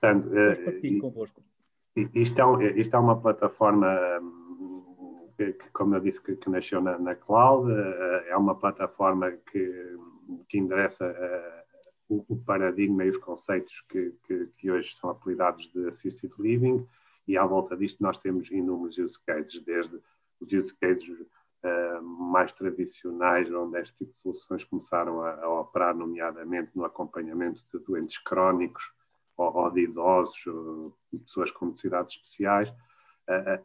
Portanto, Depois partilho convosco. Isto é uma plataforma que, como eu disse, que nasceu na cloud. É uma plataforma que endereça o paradigma e os conceitos que hoje são apelidados de Assisted Living, e à volta disto nós temos inúmeros use cases, desde os use cases mais tradicionais, onde este tipo de soluções começaram a operar, nomeadamente no acompanhamento de doentes crónicos ou de idosos, ou pessoas com necessidades especiais,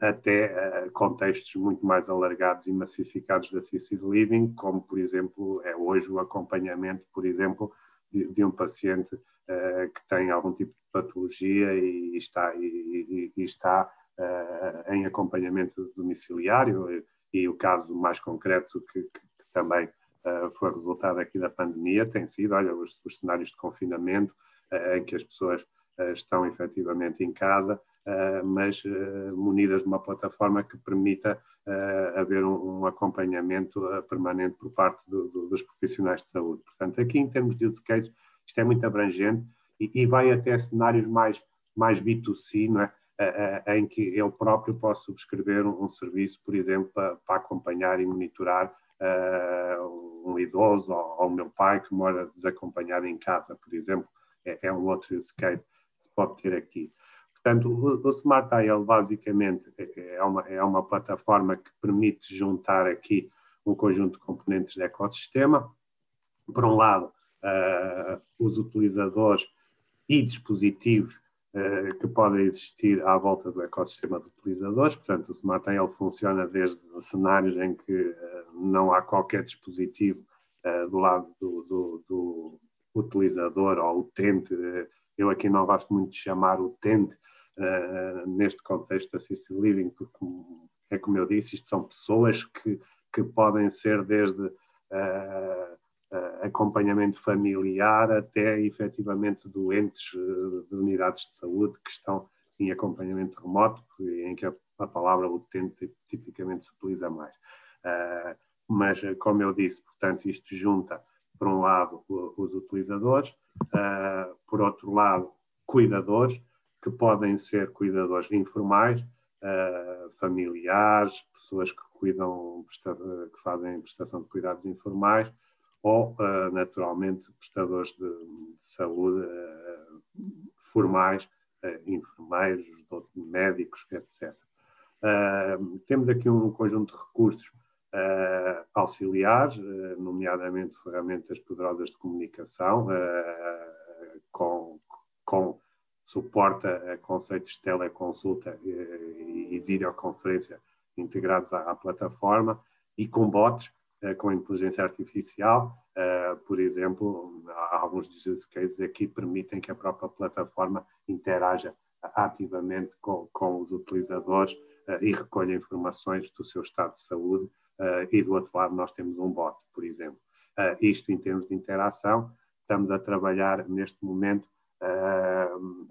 até contextos muito mais alargados e massificados de assisted living, como, por exemplo, é hoje o acompanhamento, por exemplo, de um paciente que tem algum tipo de patologia e está em acompanhamento domiciliário. E o caso mais concreto que também foi resultado aqui da pandemia tem sido, olha, os cenários de confinamento, em que as pessoas estão efetivamente em casa, mas munidas de uma plataforma que permita haver um acompanhamento permanente por parte dos profissionais de saúde. Portanto, aqui em termos de use case, isto é muito abrangente e vai até cenários mais B2C, não é? Em que eu próprio posso subscrever um serviço, por exemplo, para acompanhar e monitorar um idoso ou o meu pai que mora desacompanhado em casa, por exemplo. É um outro use case que se pode ter aqui. Portanto, o Smart IL basicamente é uma plataforma que permite juntar aqui um conjunto de componentes de ecossistema. Por um lado, os utilizadores e dispositivos que podem existir à volta do ecossistema de utilizadores. Portanto, o Smart IL funciona desde cenários em que não há qualquer dispositivo do lado do utilizador ou utente. Eu aqui não gosto muito de chamar utente neste contexto de assisted living, porque, é como eu disse, isto são pessoas que podem ser desde acompanhamento familiar até efetivamente doentes de unidades de saúde que estão em acompanhamento remoto, em que a palavra utente tipicamente se utiliza mais. Mas, como eu disse, portanto, isto junta, por um lado, os utilizadores, por outro lado, cuidadores, que podem ser cuidadores informais, familiares, pessoas que que fazem prestação de cuidados informais, ou, naturalmente, prestadores de saúde formais, enfermeiros, médicos, etc. Temos aqui um conjunto de recursos auxiliares, nomeadamente ferramentas poderosas de comunicação, com suporte a conceitos de teleconsulta e videoconferência integrados à plataforma, e com bots, com inteligência artificial. Por exemplo, há alguns dos use cases aqui que permitem que a própria plataforma interaja ativamente com os utilizadores e recolha informações do seu estado de saúde, e do outro lado nós temos um bot, por exemplo. Isto em termos de interação, estamos a trabalhar neste momento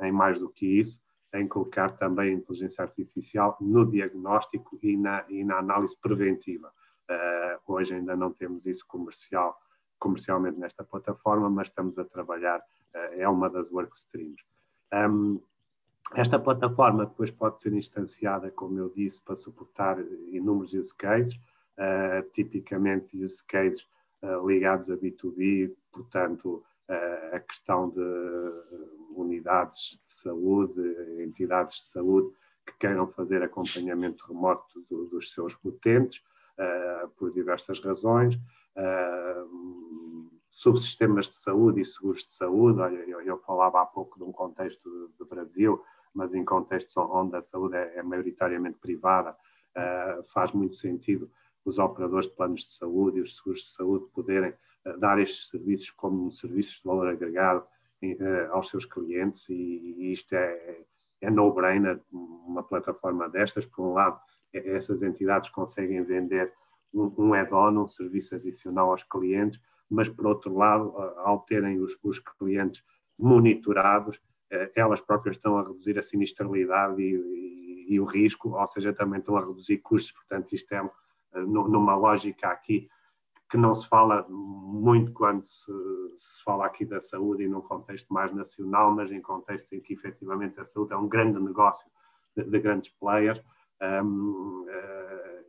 em mais do que isso, em colocar também a inteligência artificial no diagnóstico e na análise preventiva. Hoje ainda não temos isso comercialmente nesta plataforma, mas estamos a trabalhar, é uma das work streams. Esta plataforma depois pode ser instanciada, como eu disse, para suportar inúmeros use cases, tipicamente use cases ligados a B2B, portanto, a questão de unidades de saúde, entidades de saúde que queiram fazer acompanhamento remoto dos seus utentes, por diversas razões, subsistemas de saúde e seguros de saúde. Olha, eu falava há pouco de um contexto do Brasil, mas em contextos onde a saúde é maioritariamente privada, faz muito sentido os operadores de planos de saúde e os seguros de saúde poderem dar estes serviços como serviços de valor agregado aos seus clientes, e isto é no-brainer. Uma plataforma destas, por um lado, essas entidades conseguem vender um add-on, um serviço adicional aos clientes, mas, por outro lado, ao terem os clientes monitorados, elas próprias estão a reduzir a sinistralidade e o risco, ou seja, também estão a reduzir custos. Portanto, isto é numa lógica aqui que não se fala muito quando se fala aqui da saúde e num contexto mais nacional, mas em contextos em que efetivamente a saúde é um grande negócio de grandes players.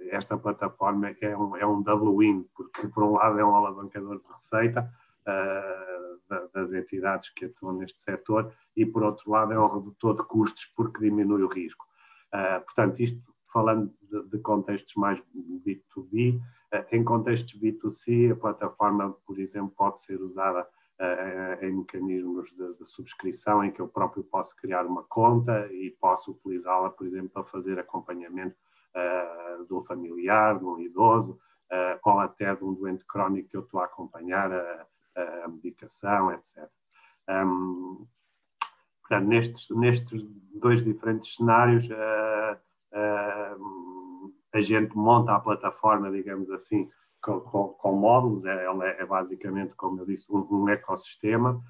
Esta plataforma é um double win, porque por um lado é um alavancador de receita das entidades que atuam neste setor e por outro lado é um redutor de custos porque diminui o risco. Portanto, isto falando de contextos mais B2B, em contextos B2C, a plataforma, por exemplo, pode ser usada em mecanismos de subscrição, em que eu próprio posso criar uma conta e posso utilizá-la, por exemplo, para fazer acompanhamento de um familiar, de um idoso, ou até de um doente crónico que eu estou a acompanhar, a medicação, etc. Portanto, nestes dois diferentes cenários, a gente monta a plataforma, digamos assim, com módulos. Ela é basicamente, como eu disse, um ecossistema.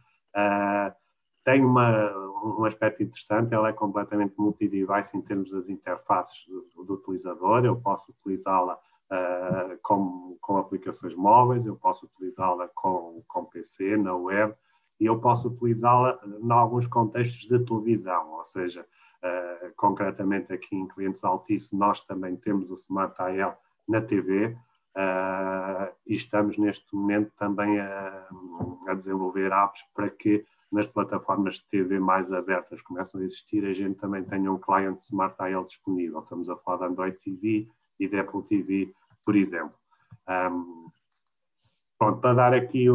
Tem um aspecto interessante, ela é completamente multi-device em termos das interfaces do utilizador. Eu posso utilizá-la com aplicações móveis, eu posso utilizá-la com PC, na web, e eu posso utilizá-la em alguns contextos de televisão, ou seja, concretamente aqui em clientes Altice, nós também temos o Smart AL na TV, e estamos neste momento também a desenvolver apps para que nas plataformas de TV mais abertas começam a existir, a gente também tenha um cliente Smart AL disponível. Estamos a falar de Android TV e de Apple TV, por exemplo. Pronto, para dar aqui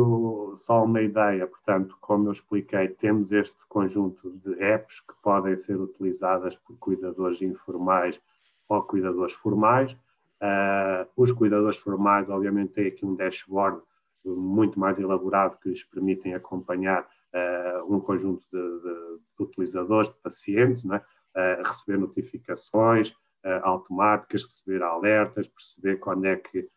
só uma ideia, portanto, como eu expliquei, temos este conjunto de apps que podem ser utilizadas por cuidadores informais ou cuidadores formais. Os cuidadores formais, obviamente, têm aqui um dashboard muito mais elaborado que lhes permitem acompanhar um conjunto de utilizadores, de pacientes, né? Receber notificações automáticas, receber alertas, perceber quando é que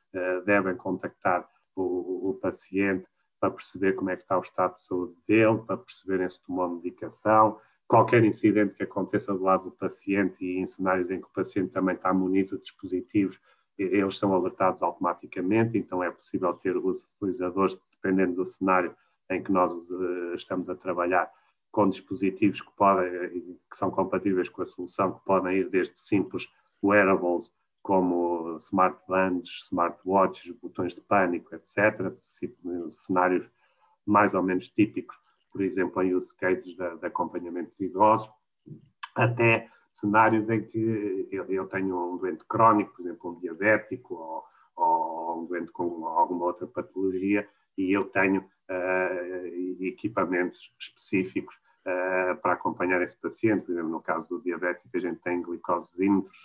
devem contactar o paciente para perceber como é que está o estado de saúde dele, para perceberem se tomou medicação, qualquer incidente que aconteça do lado do paciente e em cenários em que o paciente também está munido de dispositivos, eles são alertados automaticamente, então é possível ter os utilizadores, dependendo do cenário em que nós estamos a trabalhar, com dispositivos que são compatíveis com a solução, que podem ir desde simples wearables, como smartbands, smartwatches, botões de pânico, etc., cenários mais ou menos típicos, por exemplo, em use cases de acompanhamento de idosos, até cenários em que eu tenho um doente crónico, por exemplo, um diabético ou um doente com alguma outra patologia, e eu tenho equipamentos específicos para acompanhar esse paciente. Por exemplo, no caso do diabético, a gente tem glicosímetros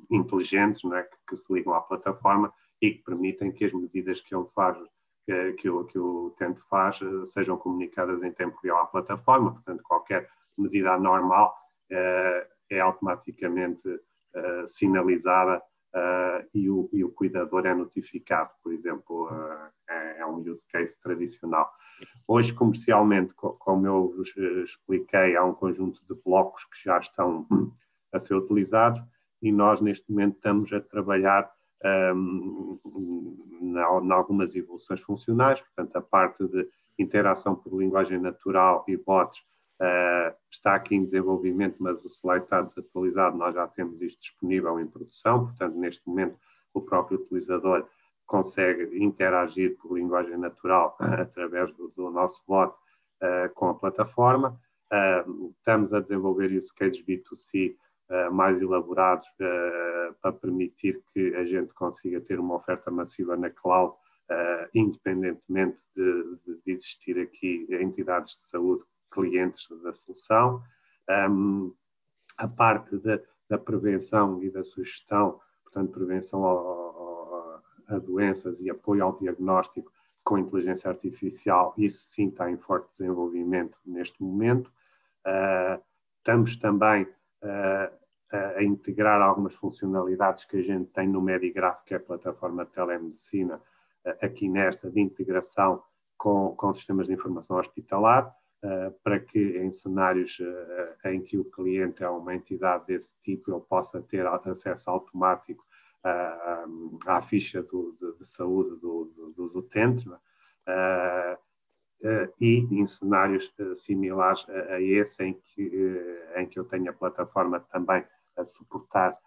inteligentes, não é? que se ligam à plataforma e que permitem que as medidas que ele faz, que o utente faz, sejam comunicadas em tempo real à plataforma. Portanto, qualquer medida anormal é automaticamente sinalizada e o cuidador é notificado. Por exemplo, é um use case tradicional. Hoje, comercialmente, como eu vos expliquei, há um conjunto de blocos que já estão a ser utilizados e nós, neste momento, estamos a trabalhar em algumas evoluções funcionais. Portanto, a parte de interação por linguagem natural e bots está aqui em desenvolvimento, mas o slide está desatualizado, nós já temos isto disponível em produção. Portanto, neste momento, o próprio utilizador consegue interagir por linguagem natural através do nosso bot com a plataforma. Estamos a desenvolver use cases B2C mais elaborados para permitir que a gente consiga ter uma oferta massiva na cloud, independentemente de existir aqui entidades de saúde, clientes da solução. A parte da prevenção e da sugestão, portanto, prevenção a doenças e apoio ao diagnóstico com inteligência artificial, isso sim está em forte desenvolvimento neste momento. Estamos também a integrar algumas funcionalidades que a gente tem no Medigraph, que é a plataforma de telemedicina, aqui nesta de integração com sistemas de informação hospitalar, para que em cenários em que o cliente é uma entidade desse tipo, ele possa ter acesso automático à ficha de saúde dos utentes, e em cenários similares a esse, em que eu tenho a plataforma também a suportar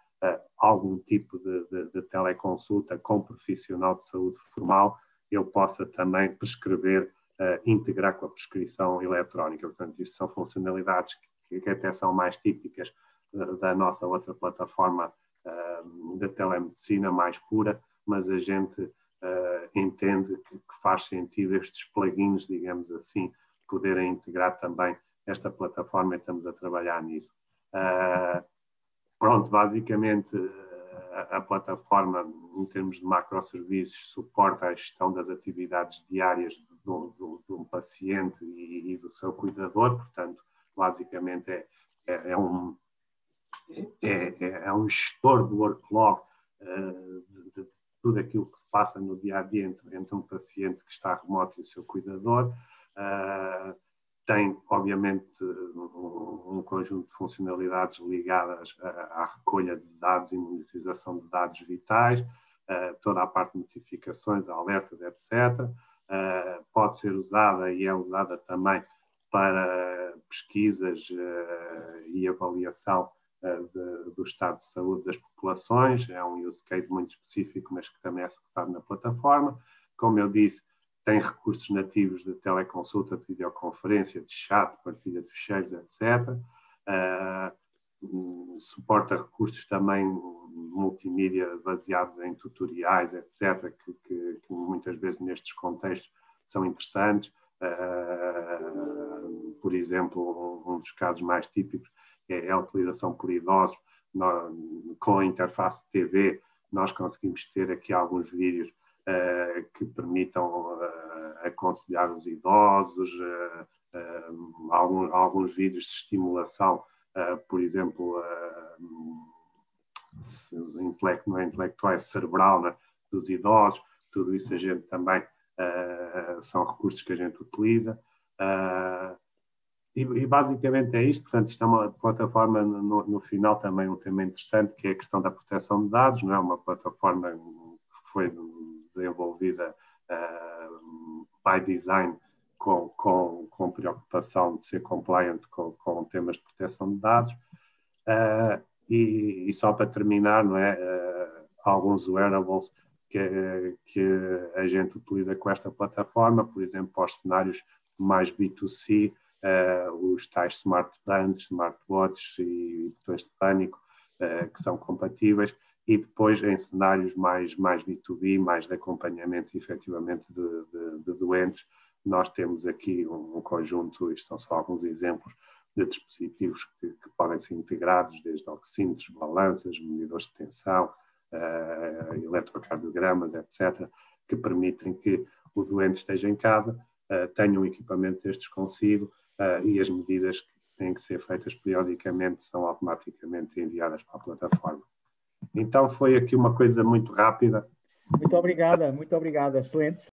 algum tipo de teleconsulta com profissional de saúde formal, eu possa também prescrever, integrar com a prescrição eletrónica. Portanto, isso são funcionalidades que até são mais típicas da nossa outra plataforma da telemedicina mais pura, mas a gente entende que faz sentido estes plugins, digamos assim, poderem integrar também esta plataforma, e estamos a trabalhar nisso. Pronto, basicamente a plataforma, em termos de macroserviços, suporta a gestão das atividades diárias de um paciente e do seu cuidador. Portanto, basicamente é um gestor do workflow de tudo aquilo que se passa no dia a dia entre um paciente que está remoto e o seu cuidador. Tem, obviamente, um conjunto de funcionalidades ligadas à recolha de dados e monitorização de dados vitais, toda a parte de notificações, alertas, etc. Pode ser usada e é usada também para pesquisas e avaliação do estado de saúde das populações. É um use case muito específico, mas que também é suportado na plataforma. Como eu disse, tem recursos nativos de teleconsulta, de videoconferência, de chat, partilha de ficheiros, etc. Suporta recursos também multimídia baseados em tutoriais, etc., que muitas vezes nestes contextos são interessantes. Por exemplo, um dos casos mais típicos é a utilização por idosos. Com a interface de TV, nós conseguimos ter aqui alguns vídeos que permitam aconselhar os idosos, alguns vídeos de estimulação, por exemplo, intelectual cerebral, né, dos idosos. Tudo isso a gente também são recursos que a gente utiliza. E basicamente é isto. Portanto, isto é uma plataforma, no final também um tema interessante, que é a questão da proteção de dados. Não é uma plataforma que foi desenvolvida by design com preocupação de ser compliant com temas de proteção de dados. E só para terminar, não é, alguns wearables que a gente utiliza com esta plataforma, por exemplo, para os cenários mais B2C, os tais smartbands, smartwatches e botões de pânico, que são compatíveis, e depois em cenários mais B2B, mais de acompanhamento efetivamente de doentes, nós temos aqui um conjunto, isto são só alguns exemplos, de dispositivos que podem ser integrados, desde oxímetros, balanças, medidores de tensão, eletrocardiogramas, etc., que permitem que o doente esteja em casa, tenha um equipamento destes consigo, e as medidas que têm que ser feitas periodicamente são automaticamente enviadas para a plataforma. Então foi aqui uma coisa muito rápida. Muito obrigada, excelente.